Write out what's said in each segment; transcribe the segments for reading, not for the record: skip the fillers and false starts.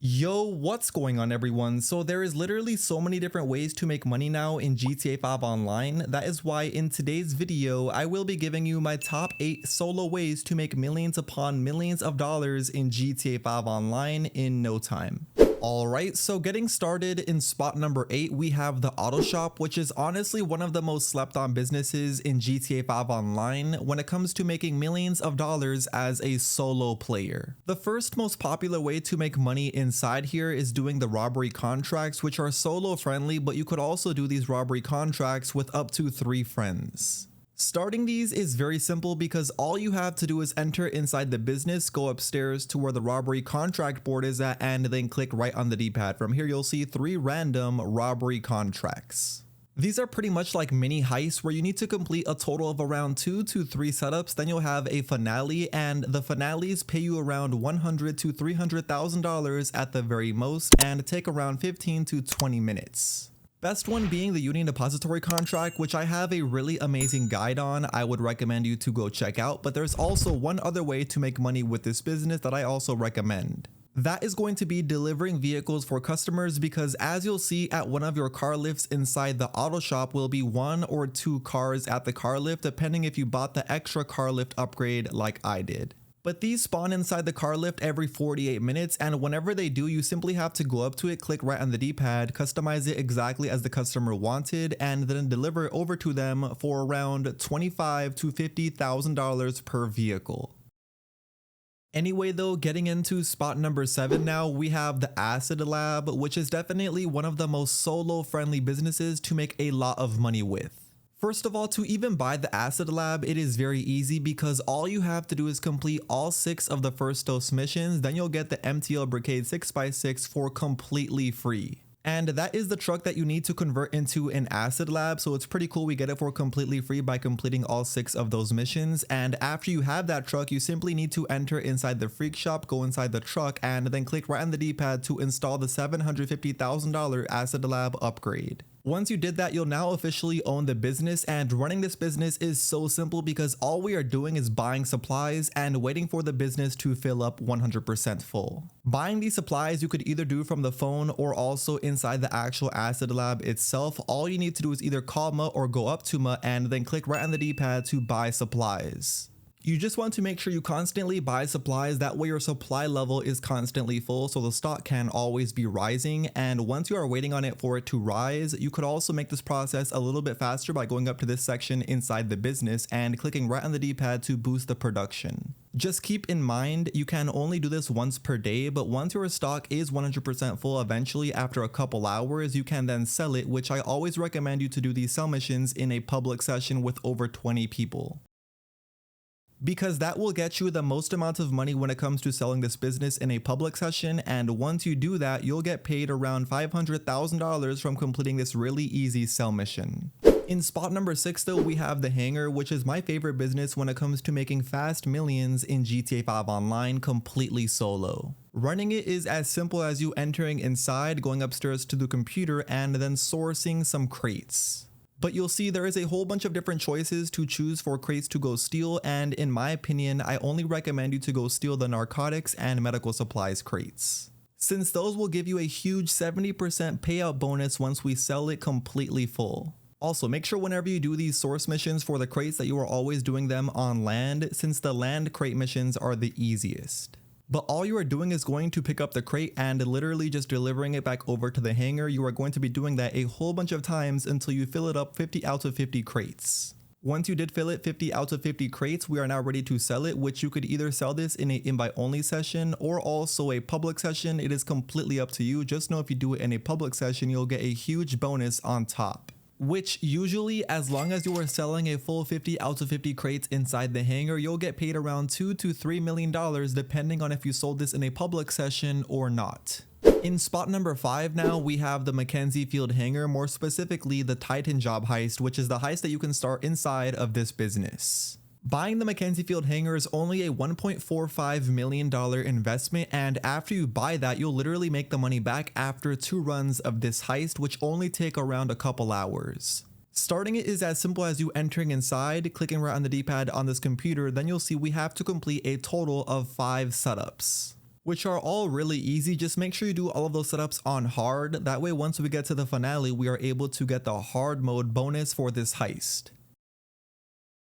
Yo, what's going on everyone? So there is literally so many different ways to make money now in GTA 5 Online. That is why in today's video, I will be giving you my top 8 solo ways to make millions upon millions of dollars in GTA 5 Online in no time. Alright, so getting started in spot number 8, we have the auto shop, which is honestly one of the most slept on businesses in GTA 5 Online when it comes to making millions of dollars as a solo player. The first most popular way to make money inside here is doing the robbery contracts, which are solo friendly, but you could also do these robbery contracts with up to 3 friends. Starting these is very simple because all you have to do is enter inside the business, go upstairs to where the robbery contract board is at, and then click right on the D-pad. From here you'll see 3 random robbery contracts. These are pretty much like mini heists where you need to complete a total of around 2 to 3 setups, then you'll have a finale, and the finales pay you around $100,000 to $300,000 at the very most and take around 15 to 20 minutes. Best one being the Union Depository contract, which I have a really amazing guide on. I would recommend you to go check out, but there's also one other way to make money with this business that I also recommend. That is going to be delivering vehicles for customers, because as you'll see at one of your car lifts inside the auto shop will be 1 or 2 cars at the car lift, depending if you bought the extra car lift upgrade like I did. But these spawn inside the car lift every 48 minutes, and whenever they do, you simply have to go up to it, click right on the D-pad, customize it exactly as the customer wanted, and then deliver it over to them for around $25,000 to $50,000 per vehicle. Anyway though, getting into spot number 7 now, we have the Acid Lab, which is definitely one of the most solo friendly businesses to make a lot of money with. First of all, to even buy the Acid Lab, it is very easy because all you have to do is complete all 6 of the first dose missions, then you'll get the MTL Brigade 6x6 for completely free. And that is the truck that you need to convert into an Acid Lab, so it's pretty cool. We get it for completely free by completing all 6 of those missions. And after you have that truck, you simply need to enter inside the freak shop, go inside the truck, and then click right on the D-pad to install the $750,000 Acid Lab upgrade. Once you did that, you'll now officially own the business, and running this business is so simple because all we are doing is buying supplies and waiting for the business to fill up 100% full. Buying these supplies you could either do from the phone or also inside the actual Acid Lab itself. All you need to do is either call Ma or go up to Ma and then click right on the D-pad to buy supplies. You just want to make sure you constantly buy supplies, that way your supply level is constantly full so the stock can always be rising, and once you are waiting on it for it to rise, you could also make this process a little bit faster by going up to this section inside the business and clicking right on the D-pad to boost the production. Just keep in mind, you can only do this once per day, but once your stock is 100% full, eventually after a couple hours, you can then sell it, which I always recommend you to do these sell missions in a public session with over 20 people, because that will get you the most amount of money when it comes to selling this business in a public session. And once you do that, you'll get paid around $500,000 from completing this really easy sell mission. In spot number 6 though, we have the Hangar, which is my favorite business when it comes to making fast millions in GTA 5 Online completely solo. Running it is as simple as you entering inside, going upstairs to the computer, and then sourcing some crates. But you'll see there is a whole bunch of different choices to choose for crates to go steal, and in my opinion, I only recommend you to go steal the narcotics and medical supplies crates, since those will give you a huge 70% payout bonus once we sell it completely full. Also, make sure whenever you do these source missions for the crates that you are always doing them on land, since the land crate missions are the easiest. But all you are doing is going to pick up the crate and literally just delivering it back over to the hangar. You are going to be doing that a whole bunch of times until you fill it up 50 out of 50 crates. Once you did fill it 50 out of 50 crates, we are now ready to sell it, which you could either sell this in a invite only session or also a public session. It is completely up to you. Just know if you do it in a public session, you'll get a huge bonus on top, which usually, as long as you are selling a full 50 out of 50 crates inside the hangar, you'll get paid around $2 to $3 million depending on if you sold this in a public session or not. In spot number 5 now, we have the Mackenzie Field Hangar, more specifically the Titan Job Heist, which is the heist that you can start inside of this business. Buying the Mackenzie Field Hangar is only a $1.45 million investment, and after you buy that, you'll literally make the money back after 2 runs of this heist, which only take around a couple hours. Starting it is as simple as you entering inside, clicking right on the D-pad on this computer, then you'll see we have to complete a total of 5 setups. which are all really easy. Just make sure you do all of those setups on hard. That way, once we get to the finale, we are able to get the hard mode bonus for this heist.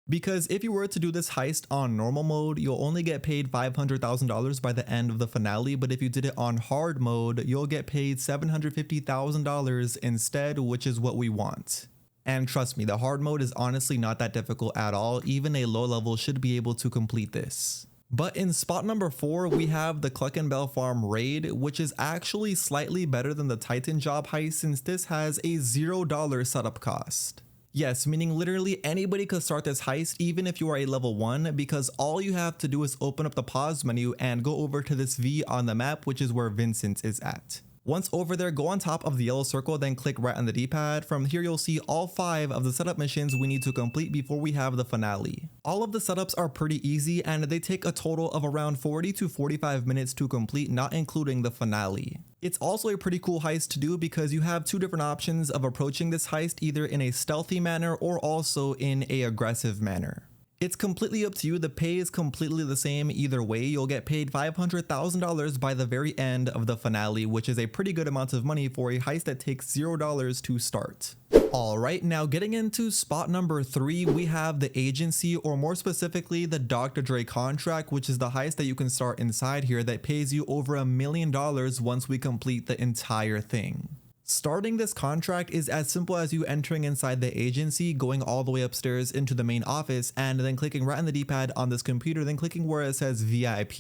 Because if you were to do this heist on normal mode, you'll only get paid $500,000 by the end of the finale, but if you did it on hard mode, you'll get paid $750,000 instead, which is what we want. And trust me, the hard mode is honestly not that difficult at all. Even a low level should be able to complete this. But in spot number 4, we have the CLUCKIN Bell Farm raid, which is actually slightly better than the Titan job heist since this has a $0 setup cost. Yes, meaning literally anybody could start this heist even if you are a level 1, because all you have to do is open up the pause menu and go over to this V on the map, which is where Vincent is at. Once over there, go on top of the yellow circle, then click right on the D-pad. From here, you'll see all 5 of the setup missions we need to complete before we have the finale. All of the setups are pretty easy and they take a total of around 40 to 45 minutes to complete, not including the finale. It's also a pretty cool heist to do because you have 2 different options of approaching this heist, either in a stealthy manner or also in an aggressive manner. It's completely up to you. The pay is completely the same either way. You'll get paid $500,000 by the very end of the finale, which is a pretty good amount of money for a heist that takes $0 to start. Alright, now getting into spot number 3, we have the agency, or more specifically the Dr. Dre contract, which is the heist that you can start inside here that pays you over $1 million once we complete the entire thing. Starting this contract is as simple as you entering inside the agency, going all the way upstairs into the main office, and then clicking right on the D-pad on this computer, then clicking where it says VIP.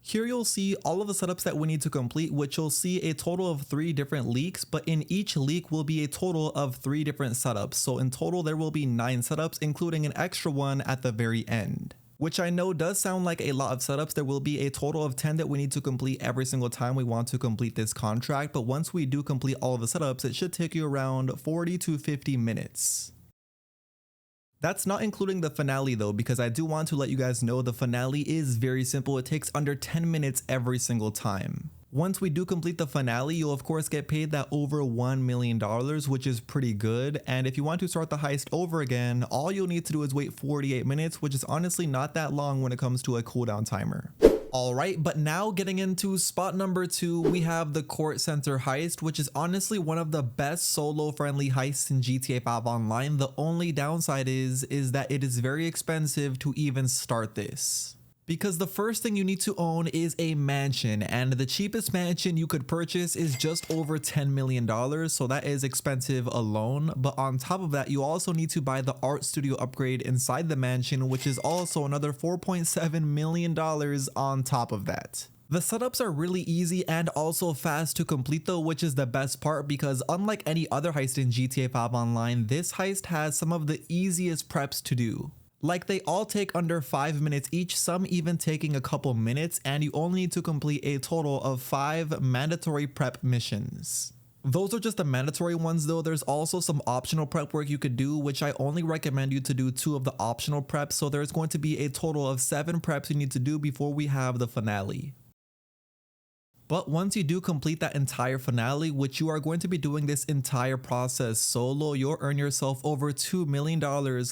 Here you'll see all of the setups that we need to complete, which you'll see a total of 3 different leaks, but in each leak will be a total of 3 different setups. So in total, there will be 9 setups, including an extra one at the very end. Which I know does sound like a lot of setups. There will be a total of 10 that we need to complete every single time we want to complete this contract, but once we do complete all of the setups, it should take you around 40 to 50 minutes. That's not including the finale though, because I do want to let you guys know the finale is very simple. It takes under 10 minutes every single time. Once we do complete the finale, you'll of course get paid that over $1 million, which is pretty good. And if you want to start the heist over again, all you'll need to do is wait 48 minutes, which is honestly not that long when it comes to a cooldown timer. Alright, but now getting into spot number 2, we have the Court Center heist, which is honestly one of the best solo friendly heists in GTA 5 Online. The only downside is that it is very expensive to even start this. Because the first thing you need to own is a mansion, and the cheapest mansion you could purchase is just over $10 million, so that is expensive alone. But on top of that, you also need to buy the art studio upgrade inside the mansion, which is also another $4.7 million on top of that. The setups are really easy and also fast to complete though, which is the best part, because unlike any other heist in GTA 5 Online, this heist has some of the easiest preps to do. Like, they all take under 5 minutes each, some even taking a couple minutes, and you only need to complete a total of 5 mandatory prep missions. Those are just the mandatory ones though. There's also some optional prep work you could do, which I only recommend you to do 2 of the optional preps, so there's going to be a total of 7 preps you need to do before we have the finale. But once you do complete that entire finale, which you are going to be doing this entire process solo, you'll earn yourself over $2 million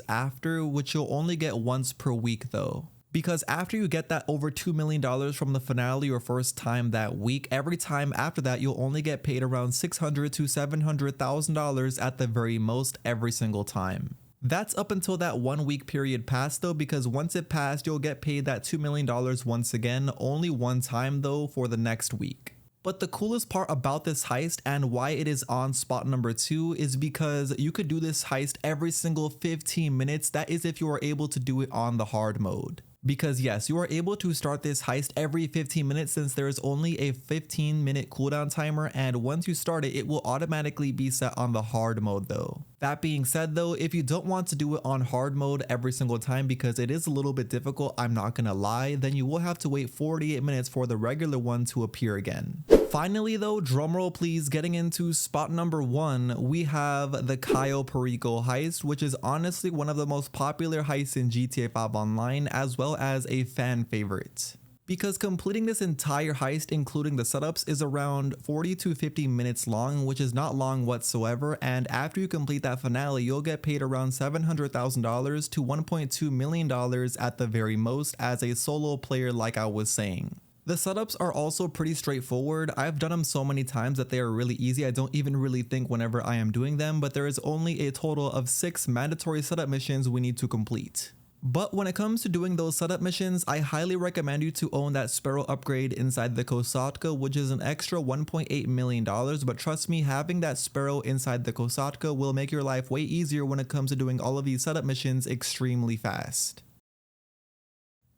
after, which you'll only get once per week though. Because after you get that over $2 million from the finale your first time that week, every time after that you'll only get paid around $600,000 to $700,000 at the very most every single time. That's up until that 1 week period passed though, because once it passed, you'll get paid that $2 million once again, only one time though for the next week. But the coolest part about this heist and why it is on spot number 2 is because you could do this heist every single 15 minutes. That is if you are able to do it on the hard mode. Because yes, you are able to start this heist every 15 minutes since there is only a 15-minute cooldown timer, and once you start it, it will automatically be set on the hard mode though. That being said though, if you don't want to do it on hard mode every single time because it is a little bit difficult, I'm not gonna lie, then you will have to wait 48 minutes for the regular one to appear again. Finally though, drumroll please, getting into spot number 1, we have the CAYO PERICO heist, which is honestly one of the most popular heists in GTA 5 Online, as well as a fan favorite. Because completing this entire heist, including the setups, is around 40 to 50 minutes long, which is not long whatsoever, and after you complete that finale, you'll get paid around $700,000 to $1.2 million at the very most as a solo player, like I was saying. The setups are also pretty straightforward. I've done them so many times that they are really easy. I don't even really think whenever I am doing them, but there is only a total of 6 mandatory setup missions we need to complete. But when it comes to doing those setup missions, I highly recommend you to own that Sparrow upgrade inside the Kosatka, which is an extra $1.8 million. But trust me, having that Sparrow inside the Kosatka will make your life way easier when it comes to doing all of these setup missions extremely fast.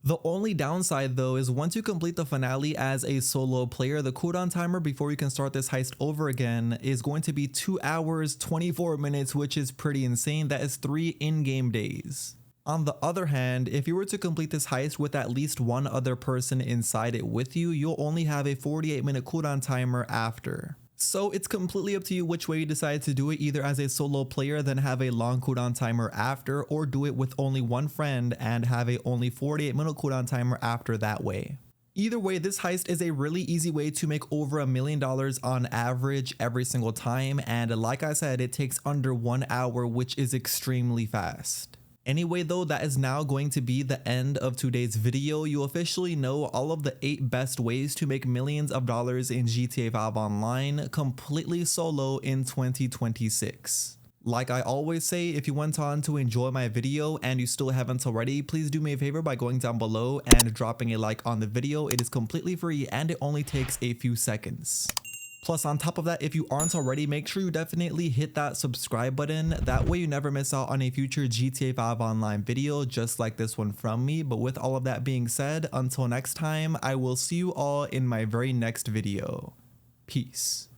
The only downside though is once you complete the finale as a solo player, the cooldown timer before you can start this heist over again is going to be 2 hours 24 minutes, which is pretty insane. That is 3 in-game days. On the other hand, if you were to complete this heist with at least one other person inside it with you, you'll only have a 48-minute cooldown timer after. So it's completely up to you which way you decide to do it, either as a solo player then have a long cooldown timer after, or do it with only one friend and have a only 48-minute cooldown timer after that way. Either way, this heist is a really easy way to make over $1 million on average every single time, and like I said, it takes under 1 hour, which is extremely fast. Anyway though, that is now going to be the end of today's video. You officially know all of the 8 best ways to make millions of dollars in GTA 5 Online completely solo in 2026. Like I always say, if you went on to enjoy my video and you still haven't already, please do me a favor by going down below and dropping a like on the video. It is completely free and it only takes a few seconds. Plus, on top of that, if you aren't already, make sure you definitely hit that subscribe button. That way you never miss out on a future GTA 5 Online video just like this one from me. But with all of that being said, until next time, I will see you all in my very next video. Peace.